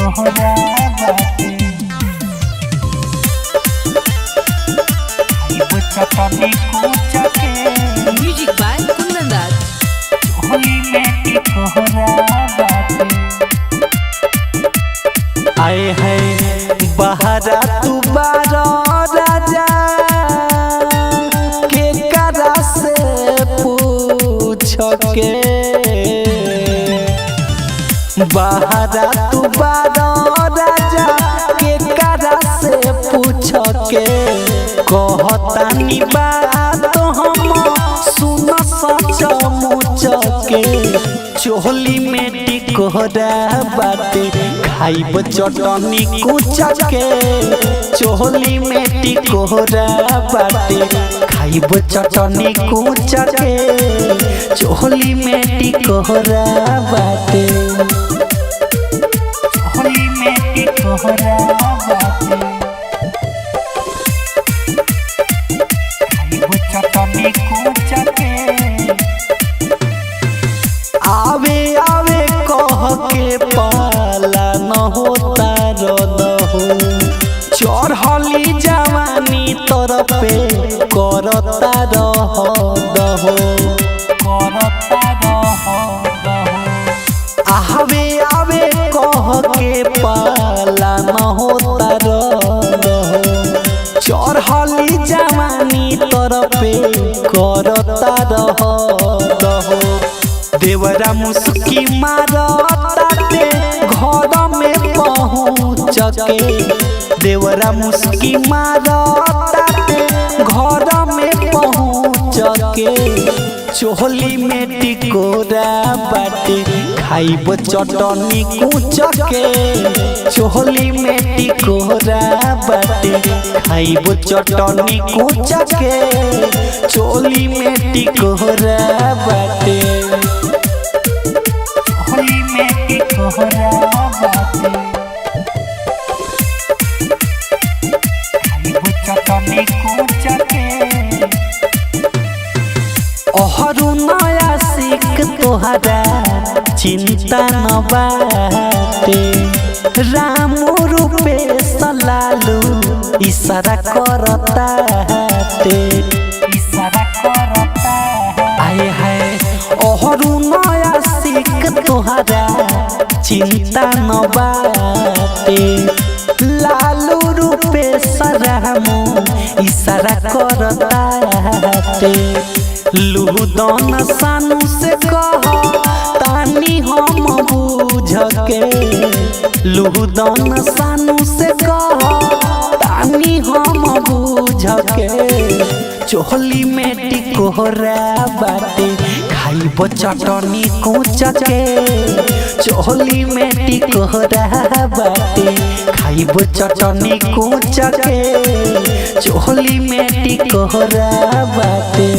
टिकोरा बाटे खाइब चटनी कुचा के म्यूजिक बाय कुंदन दास होली में टिकोरा बाटे आए है बहरा तू बारो राजा के करा से पूछ के बहरा तू बारो राजा के करा से पूछ के कहतानी बात हम सुन सच मुच के चोली में टिकोरा बाटे खाइब चटनी कुचा के चोली में टिकोरा बाटे खाइब चटनी कुचा के चोली में टिकोरा बाटे चोली में टिकोरा बाटे खाइब चटनी कुचा के आवे आवे कह के पाला न होता रद हो चढ़ली जवानी तरफे करता रह दहो आवे आवे कह के पाला न होता रद हो चढ़ली जवानी तरफे करता रह दहो देवरा मुस्की मारताते घर में पहुँच के देवरा मुस्की मारताते घर में पहुँच के चोली में टिकोरा बाटे खाइब चटनी कुच के चोली में टिकोरा बाटे खाइब चटनी कुच के चोली में टिकोरा बाटे चोली में टिकोरा बाटे खाइब चटनी कुच के ओहरू नया सीख तोहरा चिंता न बाटे राम रूपे सलालू इशारा करताटे इशारा करता आए है ओहरू नया सीख तोहरा चिंता न बाटे लालू रूपे सरामू इशारा करताटे लुदन सानू से कह तानी हम बुझ के लुदन सानू से कह तानी हम बुझ के चोली में टिकोरा बाटे खाइब चटनी कुच के चोली में टिकोरा बाटे खाइब चटनी कुच के चोली में टिकोरा बाटे।